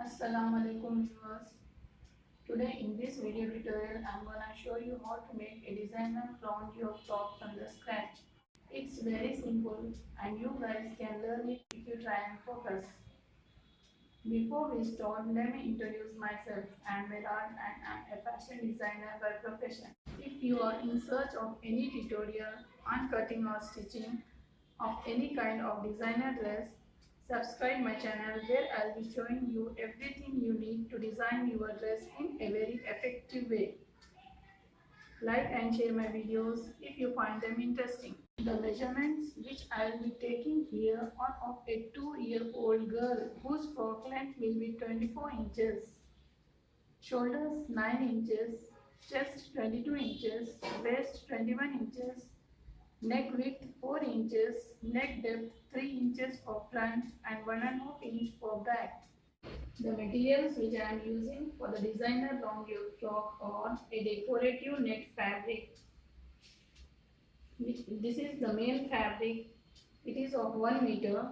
Assalamu alaikum viewers. Today in this video tutorial I am gonna show you how to make a designer round yoke frock from the scratch. It's very simple and you guys can learn it if you try and focus. Before we start, let me introduce myself. I am Virat and I am a fashion designer by profession. If you are in search of any tutorial on cutting or stitching of any kind of designer dress, subscribe my channel where I'll be showing you everything you need to design your dress in a very effective way. Like and share my videos if you find them interesting. The measurements which I'll be taking here are of a 2-year-old girl whose frock length will be 24 inches, shoulders 9 inches, chest 22 inches, waist 21 inches, neck width 4 inches, neck depth 3 inches for front and 1.5 inch for back. The materials which I am using for the designer long yoke frock are a decorative net fabric. This is the main fabric. It is of 1 meter.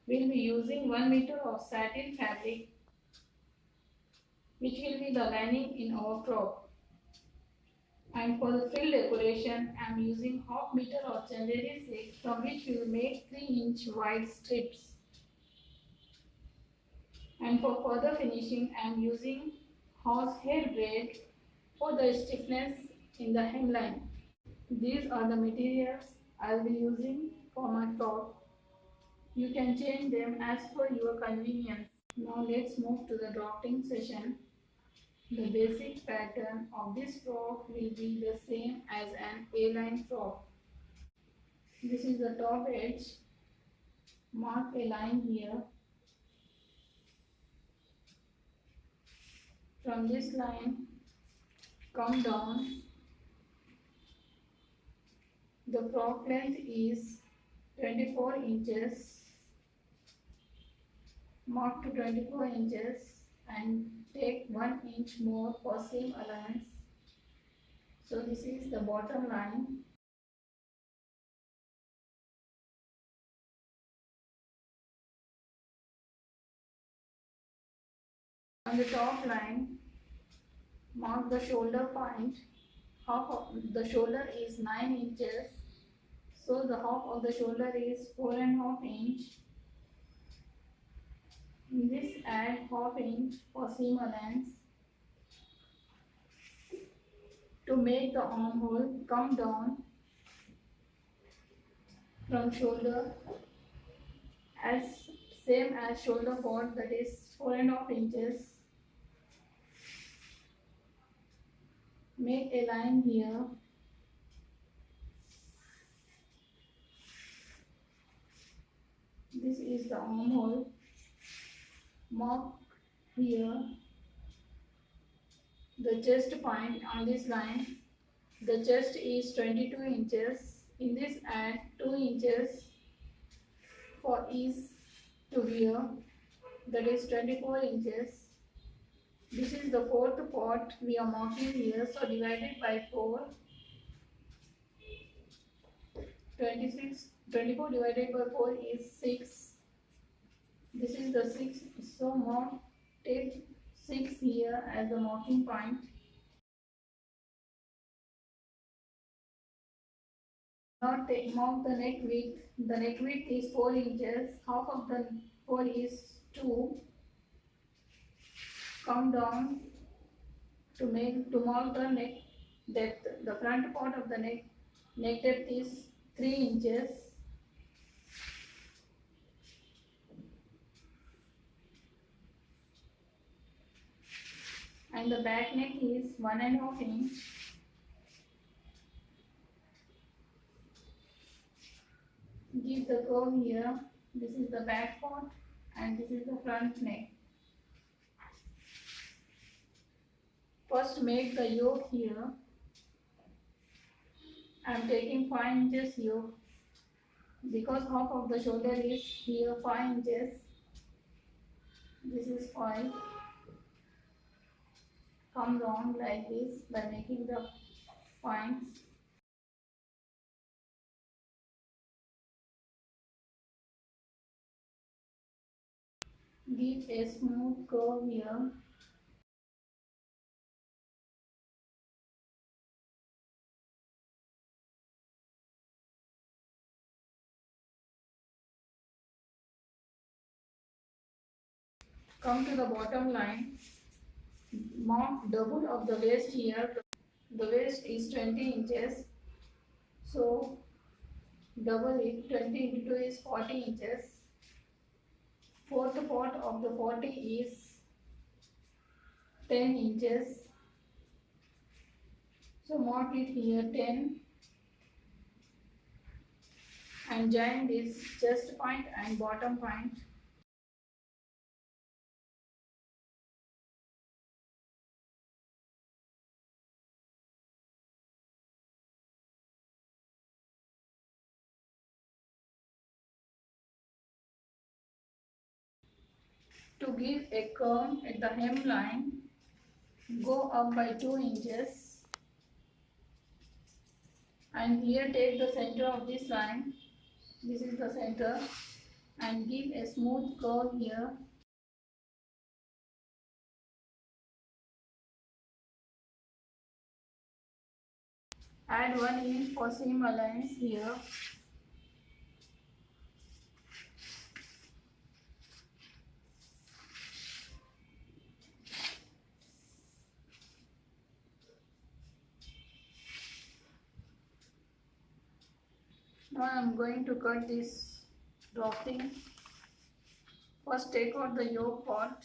We will be using 1 meter of satin fabric which will be the lining in our frock. And for the frill decoration, I am using half meter of chandelier silk from which we will make 3-inch wide strips. And for further finishing, I am using horsehair braid for the stiffness in the hemline. These are the materials I will be using for my frock. You can change them as per your convenience. Now let's move to the drafting session. The basic pattern of this frock will be the same as an A-line frock. This is the top edge. Mark a line here. From this line, come down. The frock length is 24 inches. Mark to 24 inches and take 1 inch more for seam allowance. So this is the bottom line. On the top line, mark the shoulder point. Half of the shoulder is 9 inches. So the half of the shoulder is 4.5 inch. In this add half inch for seam allowance. To make the armhole, come down from shoulder as same as shoulder part, that is 4.5 inches. Make a line here. This is the armhole. Mark here the chest point on this line. The chest is 22 inches. In this add 2 inches for ease to wear, that is 24 inches. This is the fourth part we are marking here, so divided by 4. 24 divided by 4 is 6. This is the 6, so mark, take 6 here as the marking point. Now mark the neck width. The neck width is 4 inches. Half of the 4 is 2. Come down to mark the neck depth. The front part of the neck depth is 3 inches. And the back neck is 1.5 inch. Give the curve here. This is the back part and this is the front neck. First make the yoke here. I am taking 5 inches yoke because half of the shoulder is here 5 inches. This is 5. Come down like this by making the points. Give a smooth curve here. Come to the bottom line. Mark double of the waist here. The waist is 20 inches. So double it. 20 into 2 is 40 inches. Fourth part of the 40 is 10 inches. So mark it here 10 and join this chest point and bottom point. To give a curve at the hemline, go up by 2 inches and here take the center of this line. This is the center and give a smooth curve here. Add 1 inch for seam allowance here. Now I am going to cut this drop-in. First take out the yoke part.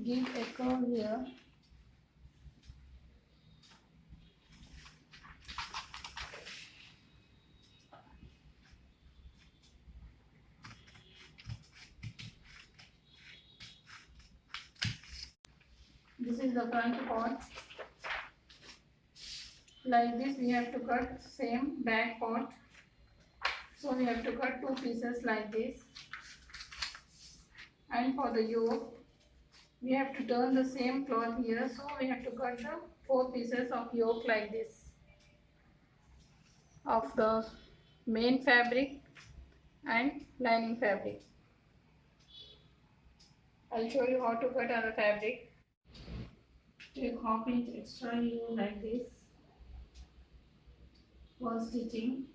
Give a curve here. This is the front part. Like this we have to cut same back part. So we have to cut 2 pieces like this. And for the yoke, we have to turn the same cloth here. So we have to cut the 4 pieces of yoke like this. Of the main fabric and lining fabric. I'll show you how to cut other fabric. Take half inch extra here like this for stitching.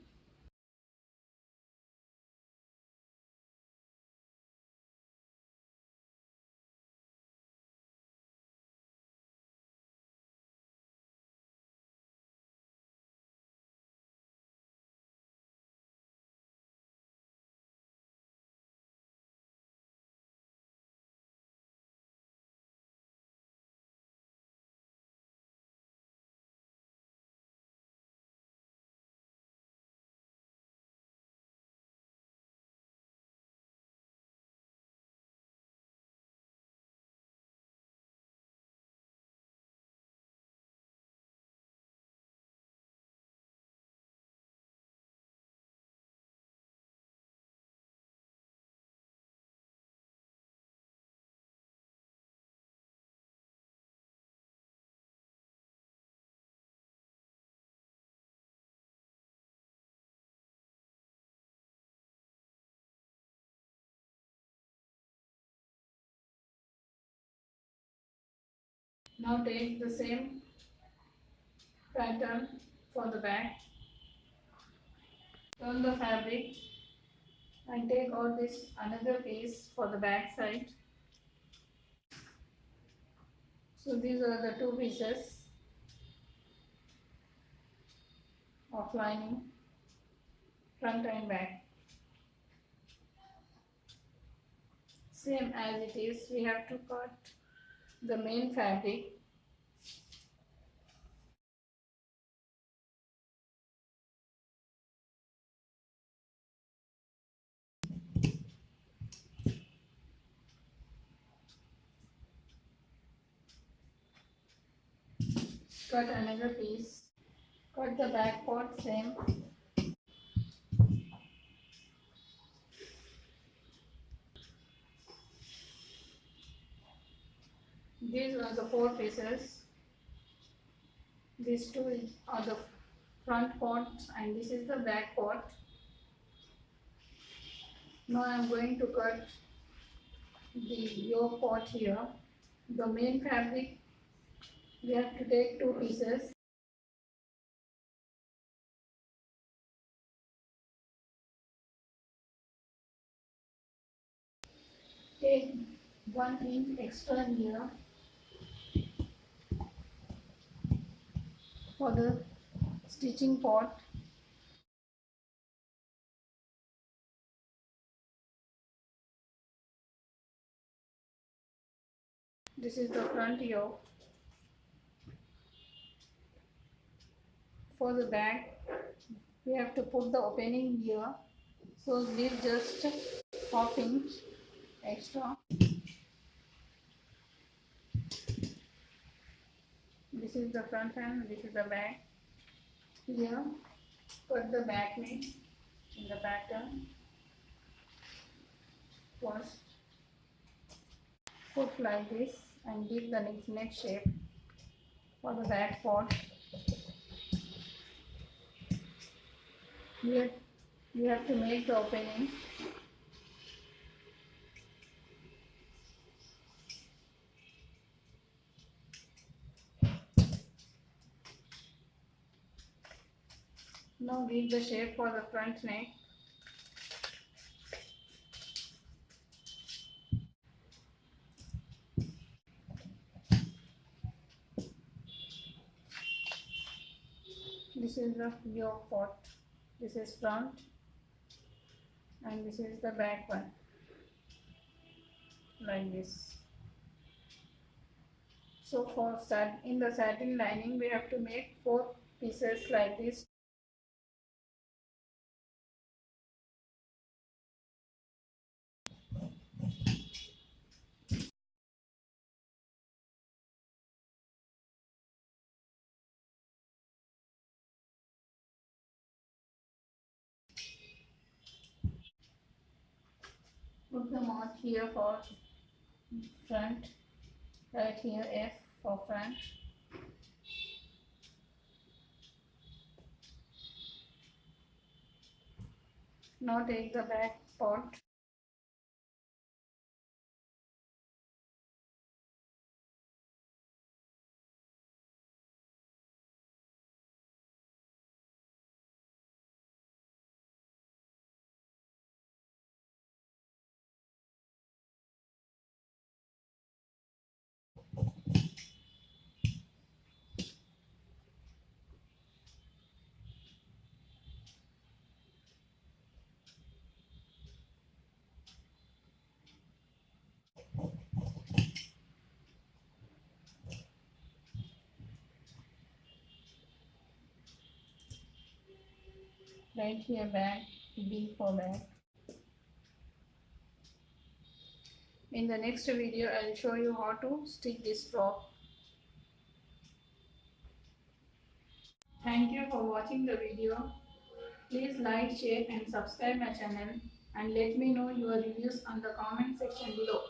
Now take the same pattern for the back. Turn the fabric and take out this another piece for the back side. So these are the 2 pieces of lining, front and back. Same as it is, we have to cut the main fabric. Cut another piece. Cut the back part same. These are the 4 pieces. These two are the front part and this is the back part. Now I am going to cut the yoke part here. The main fabric, we have to take 2 pieces. Take 1 inch extra here for the stitching part. This is the front yoke. For the back, we have to put the opening here. So leave just 1/2 inch extra. This is the front and this is the back. Here, put the back neck in the pattern. First, put like this and give the neck shape for the back part. Here, you have to make the opening. Now give the shape for the front neck. This is the yoke part. This is front and this is the back one. Like this. So for in the satin lining we have to make 4 pieces like this. Put the mark here for front, right here F for front. Now take the back part. Right here back, B for back. In the next video, I will show you how to stitch this frock. Thank you for watching the video. Please like, share and subscribe my channel and let me know your reviews on the comment section below.